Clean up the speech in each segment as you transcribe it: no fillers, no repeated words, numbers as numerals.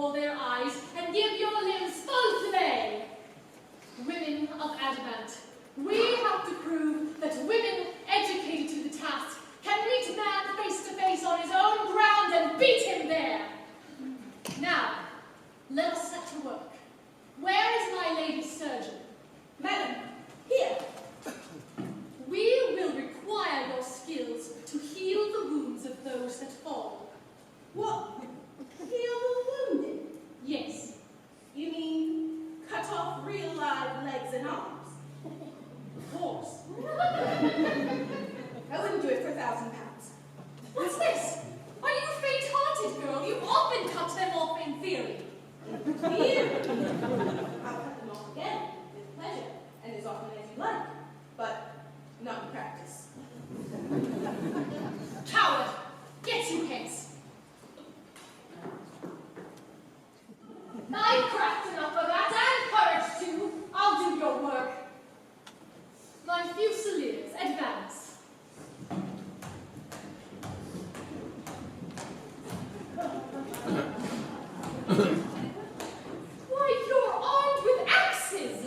before their eyes and give your limbs full play. Women of Adamant, we have to prove that women educated to the task can meet man face to face on his own ground and beat him there. Now, let us set to work. Where is my lady surgeon? Madam, here. We will require your skills to heal the wounds of those that fall. What? Heal the wounded? Yes. You mean cut off real live legs and arms? Of course. I wouldn't do it for £1,000. What's this? Are you faint-hearted, girl? You often cut them off in theory. Here. I'll cut them off again, with pleasure, and as often as you like, but not in practice. Coward! Get you hence! I've cracked enough of that, and courage too. I'll do your work. My Fusiliers, advance. Why, you're armed with axes!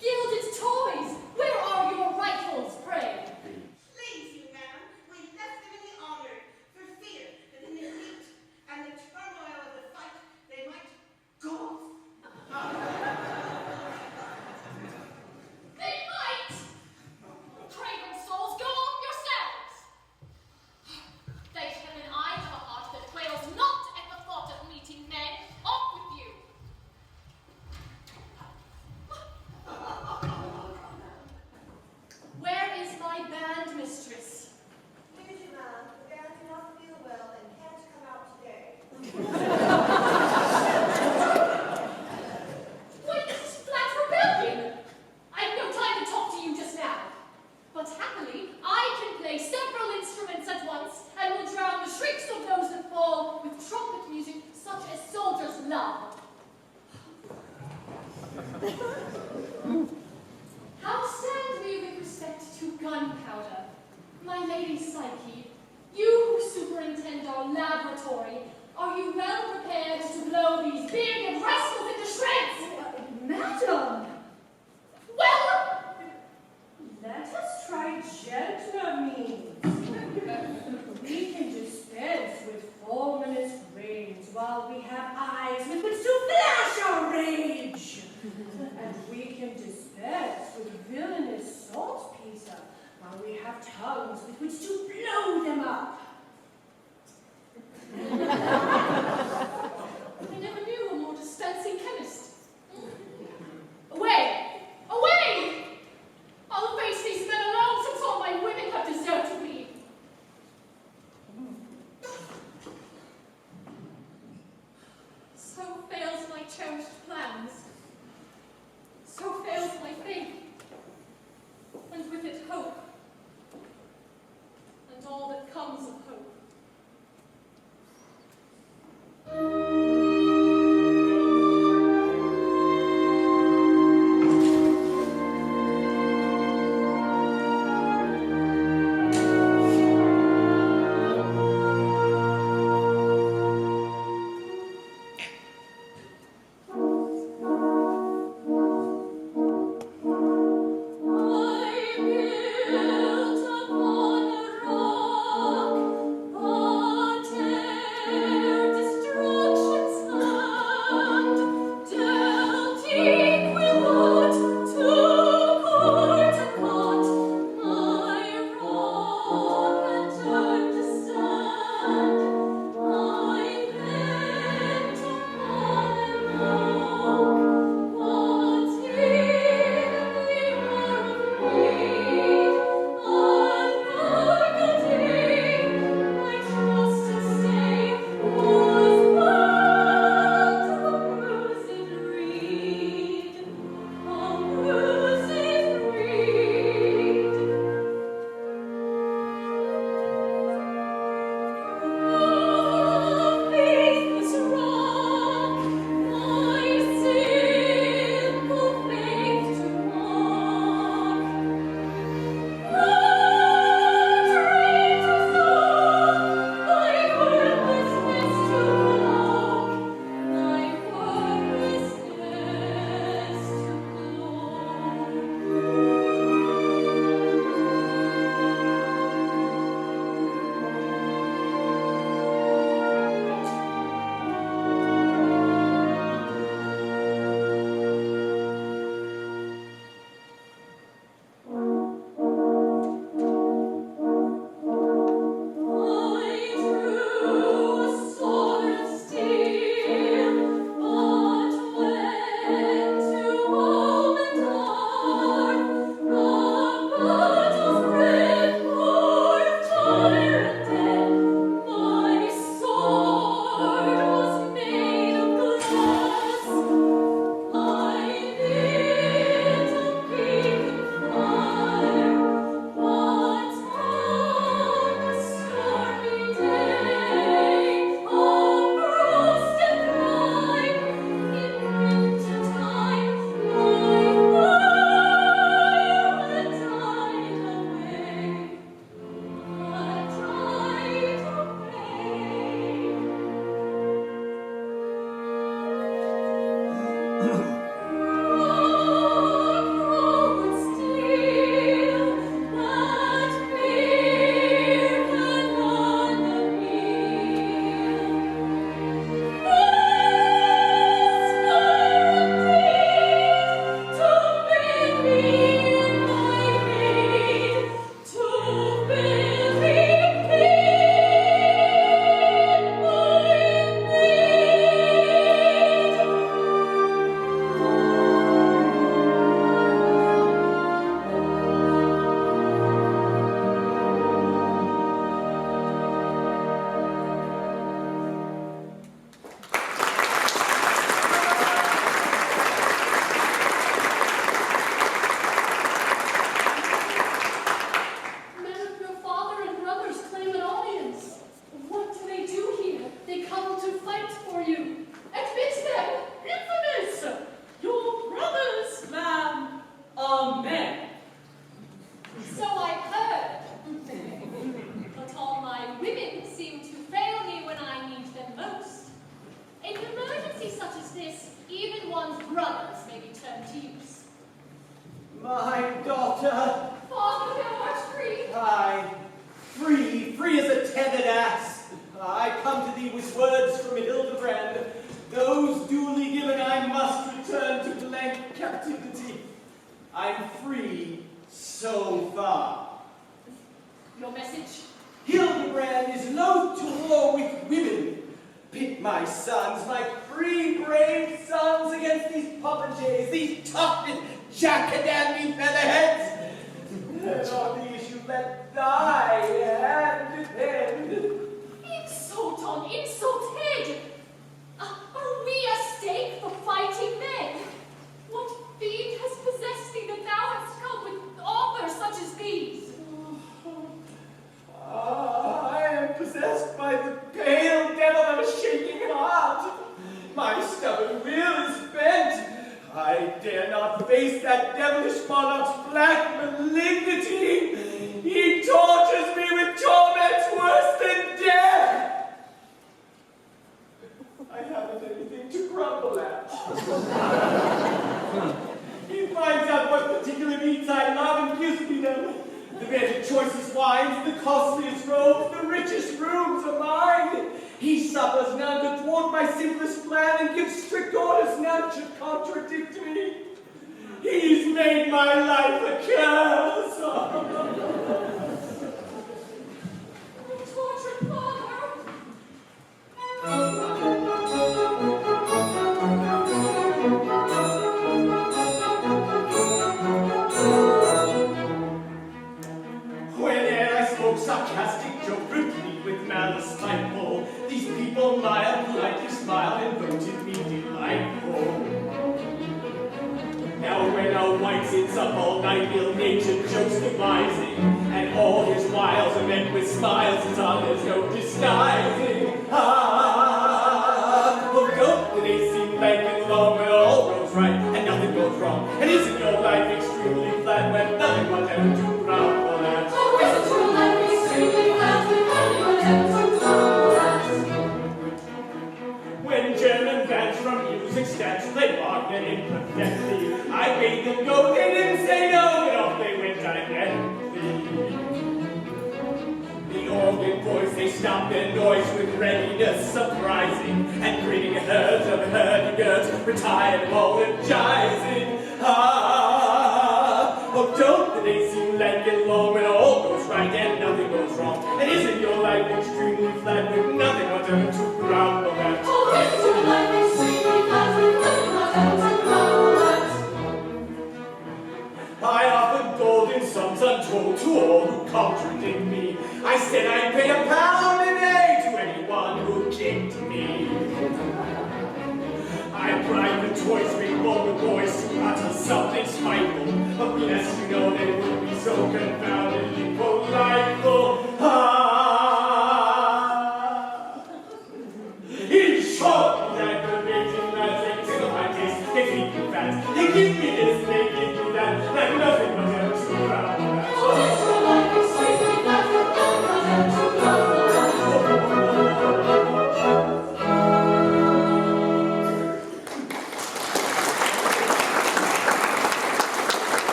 Gilded toys! Where are your rifles, pray? Please you, madam, we left them in the armory for fear that in the heat and the turmoil of the fight they might go off. They might! Craven souls, go off yourselves! They have an eye to a heart that quails not at the thought of meeting men. Off with you! Where is my band mistress? Please you, madam, the band do not feel well and can't come out today. Why, this is flat rebellion! I've no time to talk to you just now. But happily, I can play several instruments at once and will drown the shrieks of those that fall with trumpet music such as soldiers love. How stand we with respect to gunpowder? My lady Psyche, you who superintend our laboratory, are you well prepared to blow these bearded rascals into shreds? Madam, Well, let us try gentler means. We can dispense with formless brains while we have eyes with which to flash our rage. And we can dispense with villainous saltpeter while we have tongues with which to blow them up. I never knew a more dispensing chemist. Away! Away! I'll face these men alone since all my women have deserted me. So fails my cherished plans. So fails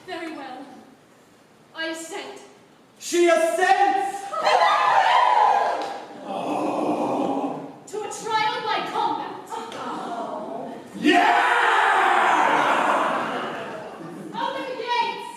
Very well. I assent. She assents! To a trial by combat. Yeah! Open the gates!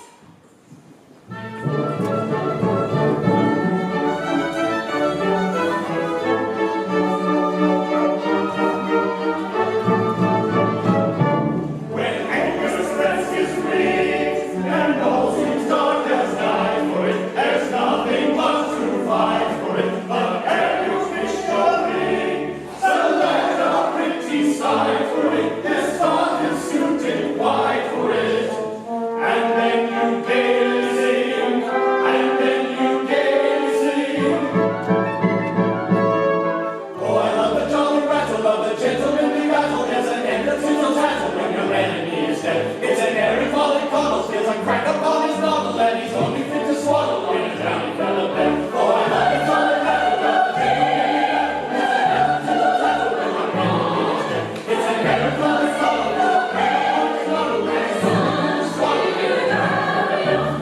When Angus rests his wings, and all seems dark as night for it, there's nothing much to fight for it, but Angus victory. Select a pretty sight for it, there's fun and suited white for it. And then you gaily sing, and then you gaily sing. Oh, I love the jolly rattle of the gentlemanly rattle. There's an end of tinsel tattle when your enemy is dead. It's an airy folly coddle, steals a crack upon his noddle, and he's only fit to swaddle in a downy fella bed. Oh, I love the jolly rattle of the gentlemanly rattle. There's an end of tinsel tattle when your enemy is dead. It's an airy folly coddle, steals a crack upon his noddle, and he's only fit to swaddle in a downy fella bed.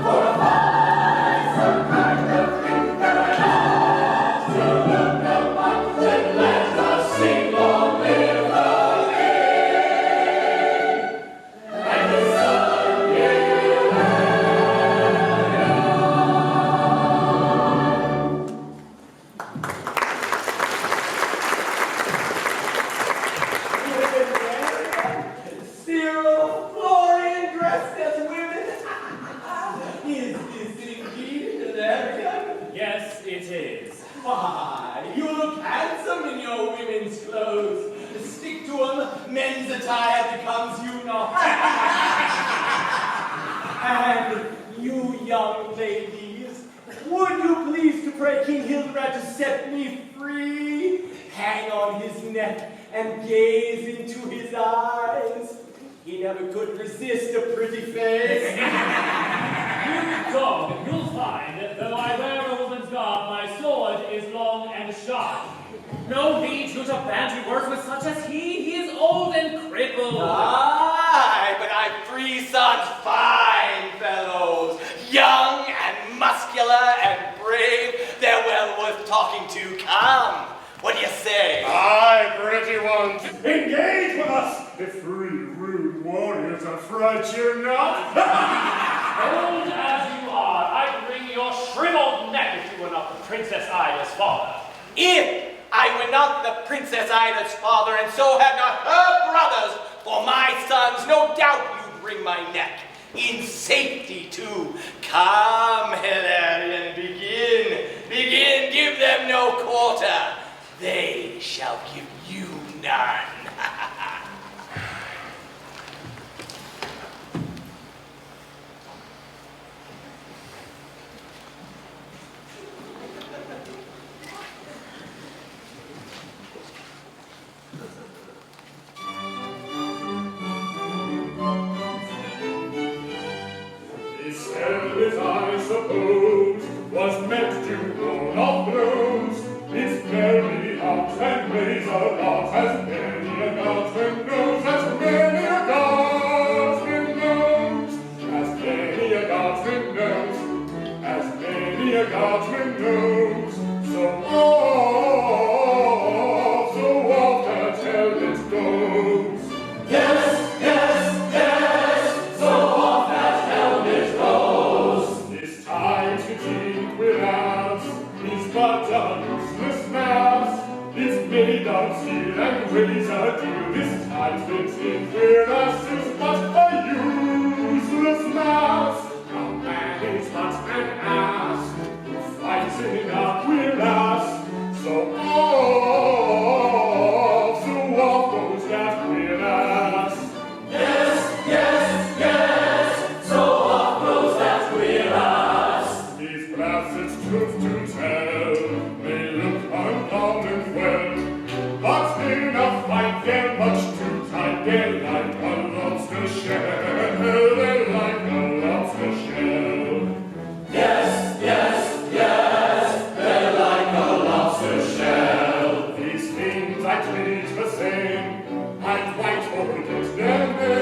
For a fine, some kind of thing that I love to look upon, then let us sing long live the king, and his son Cyril, Florian dressed as women. Is this indeed an American? Yes, it is. Why, you look handsome in your women's clothes. Stick to 'em, men's attire becomes you not. And you young ladies, would you please to pray King Hildebrand to set me free? Hang on his neck and gaze into his eyes. He never could resist a pretty face. You dog, you'll find that though I wear a woman's garb, my sword is long and sharp. No need you to bandy words with such as he is old and crippled. Aye, but I've 3 sons, fine fellows, young and muscular and brave. They're well worth talking to. Come, what do you say? Aye, pretty ones, engage with us, if 3 rude warriors affright you not. Old as you are, I'd wring your shriveled neck if you were not the Princess Ida's father. If I were not the Princess Ida's father, and so had not her brothers for my sons, no doubt you'd wring my neck. In safety, too. Come, Hilarion, begin. Begin, give them no quarter. They shall give you none. This helmet, I suppose, was meant to warn off blows. Its very arms and razor darts, as many a guardsman knows, as many a guardsman knows, as many a guardsman knows, as many a guardsman knows. So oft a tell it goes. Yes, yes, yes, so oft that helmet goes. This time to think without is but a useless mass. It's made of steel and razor deal. This time to think with us is but a useless mass. A man is but an ass who fights enough with us. So off goes that with us. Yes, yes, yes, so off goes that with us. These brassets, truth to tell, may look uncommon well, but in a fight they're much too tight. They're like a lobster shell, they're like a lobster shell. Yes, yes, yes, they're like a lobster shell. These things I treat the same, I quite forget their name.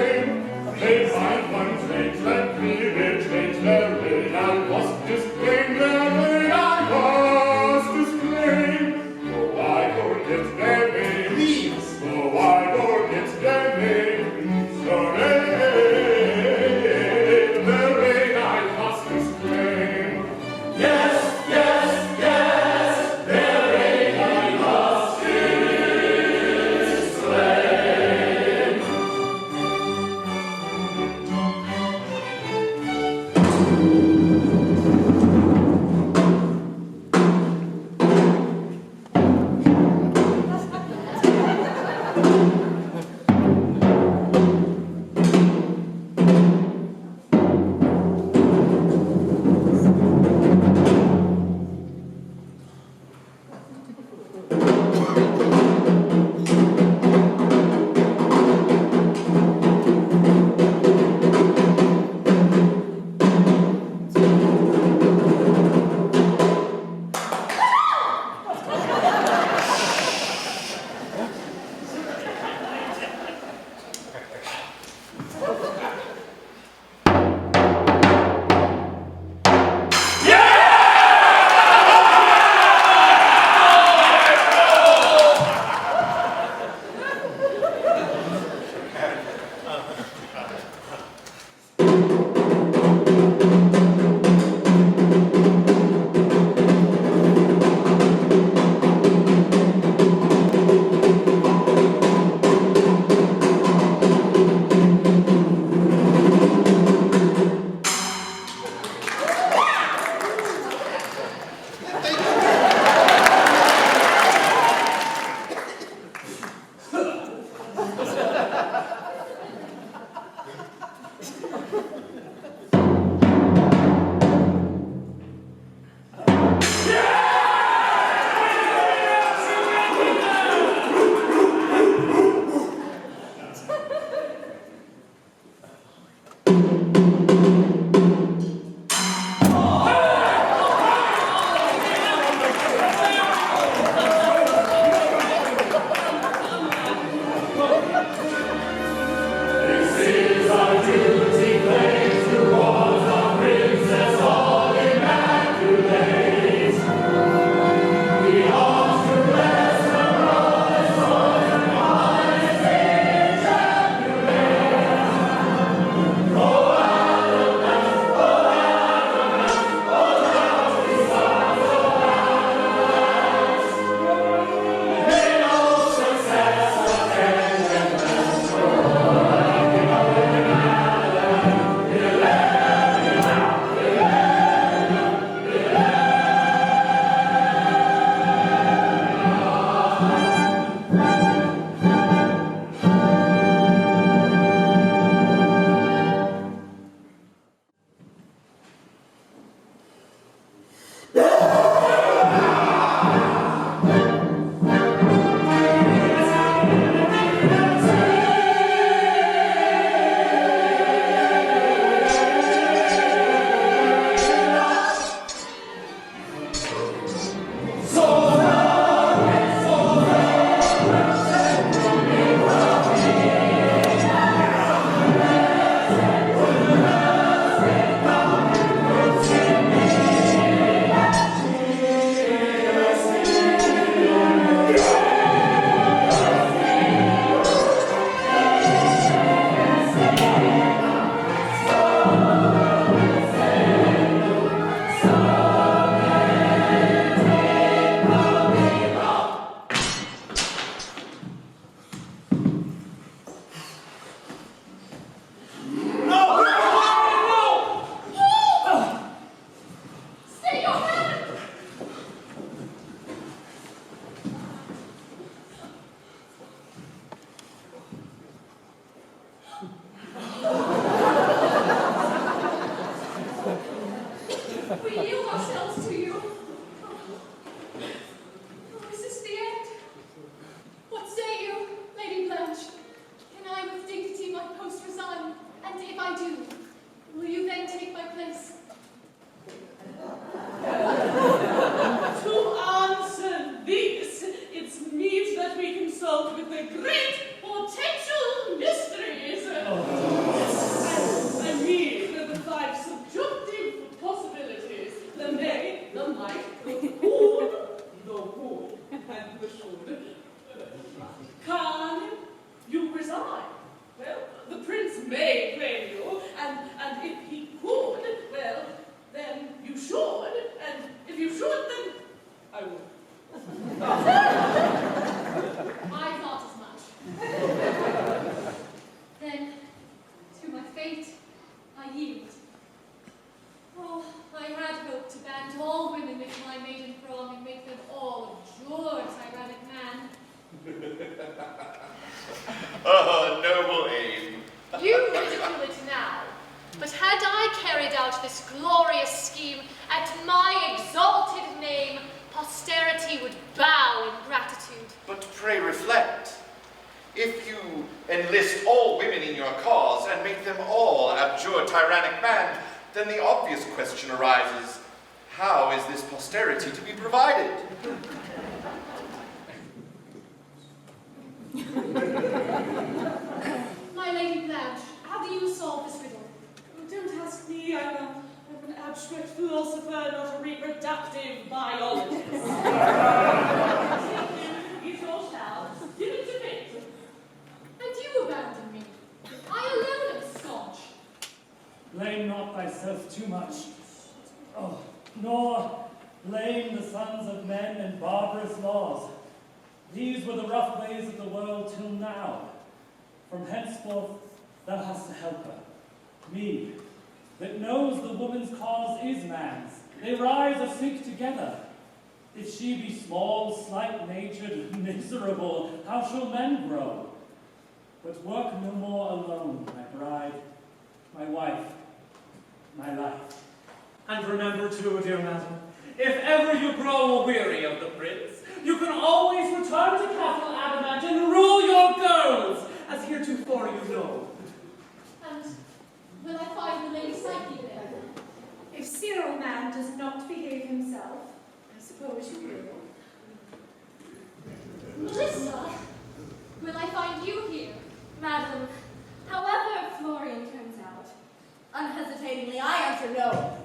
We yield ourselves to you. Oh, is this the end? What say you, Lady Blanche? Can I with dignity my post resign? And if I do, will you then take my place? To answer this, it's meet that we consult with the great potential mysteries. I mean, the 5 subjunctive possibilities: the may, the might, the would, and the should. Can you resign? Well, the prince may claim you, and if he could, well, then you should, and if you should, then I would. I thought as much. Then, to my fate, I yield. Oh, I had hoped to band all women with my maiden throng and make them all abjure tyrannic man. Noble aim. You ridicule it now, but had I carried out this glorious scheme at my exalted name, posterity would bow in gratitude. But pray reflect. If you enlist all women in your cause and make them all abjure tyrannic man, then the obvious question arises, how is this posterity to be provided? My Lady Blanche, how do you solve this riddle? Don't ask me, I'm an abstract philosopher, not a reproductive biologist. It's your child. Give it to me. And you abandon me. I alone am staunch. blame not thyself too much. Oh, nor blame the sons of men and barbarous laws. These were the rough ways of the world till now. From henceforth thou hast to help her, me, that knows the woman's cause is man's. They rise or sink together. If she be small, slight-natured, miserable, how shall men grow? But work no more alone, my bride, my wife, my life. And remember too, dear madam, if ever you grow weary of the prince, you can always return to Castle Adamant and rule your girls, as heretofore you know. And will I find the Lady Psyche there? If Cyril man does not behave himself, I suppose you will. Melissa, will I find you here? Madam, however Florian turns out, unhesitatingly I answer no.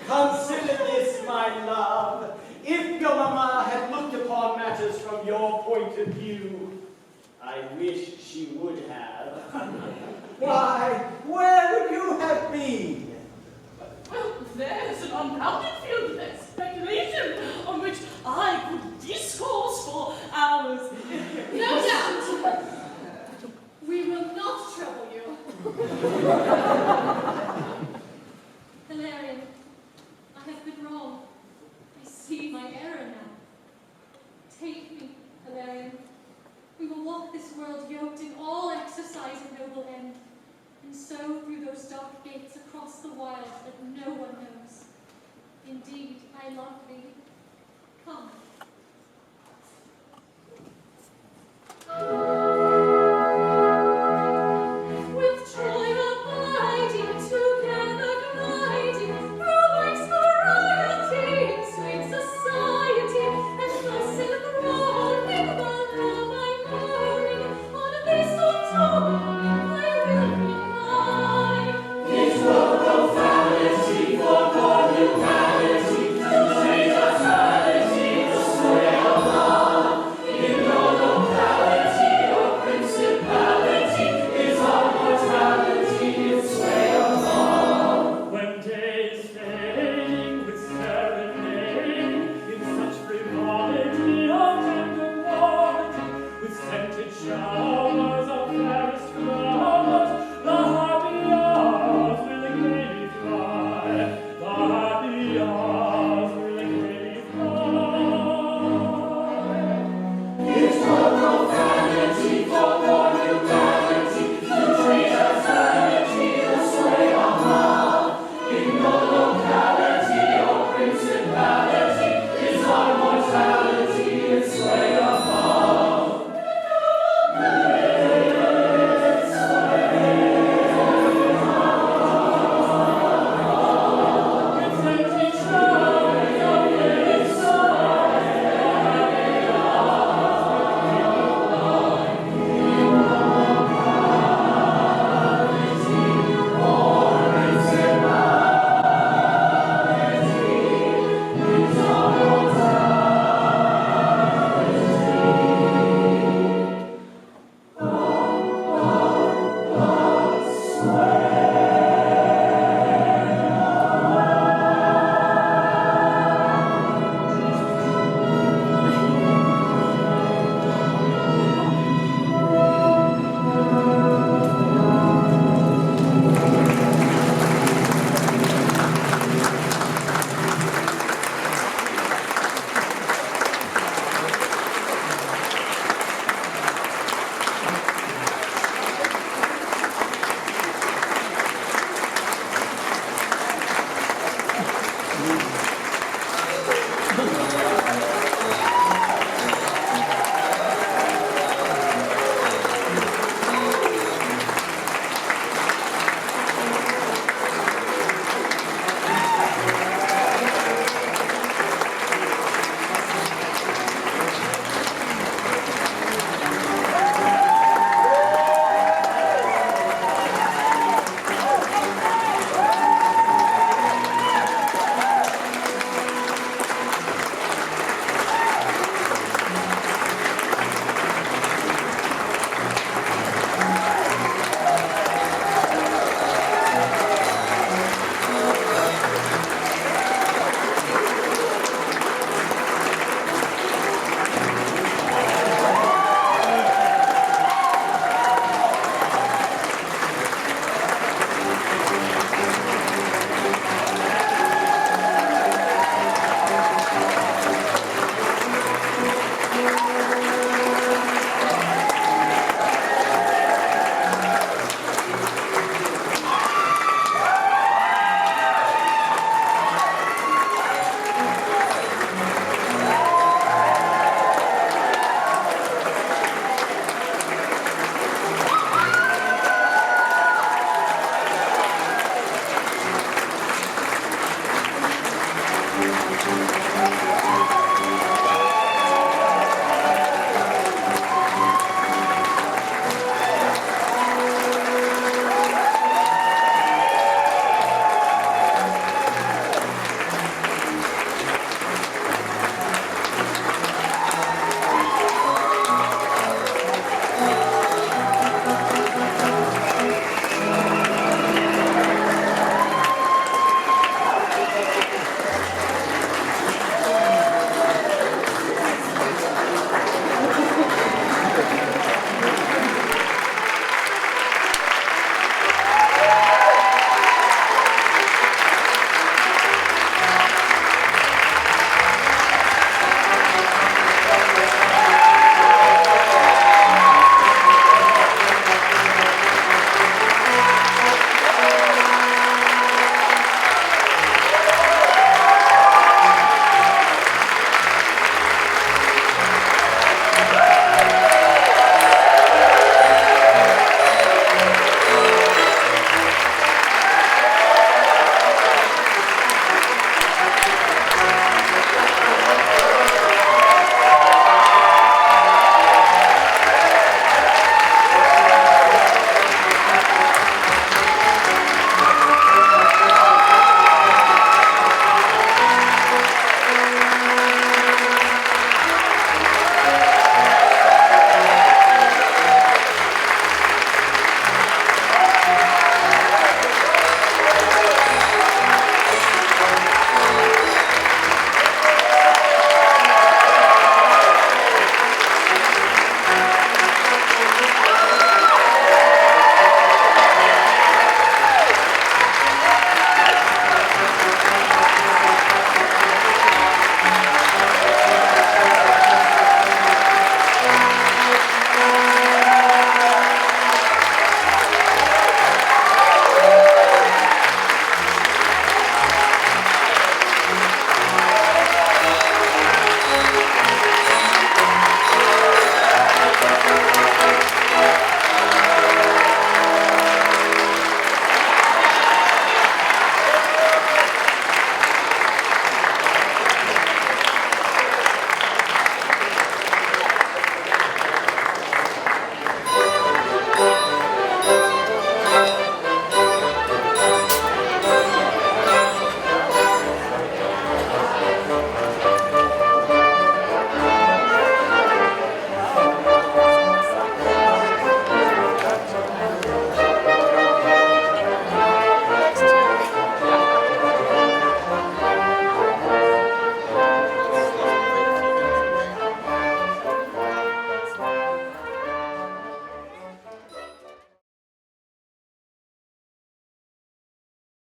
Consider this, my love. If your mamma had looked upon matters from your point of view, I wish she would have. Why, where would you have been? Well, there's an unbounded field of speculation on which I could discourse for hours. No doubt! We will not trouble you. Hilarion, I have been wrong. I see my error now. Take me, Hilarion. We will walk this world yoked in all exercise and noble end, and so through those dark gates across the wild that no one knows. Indeed, I love thee. Come.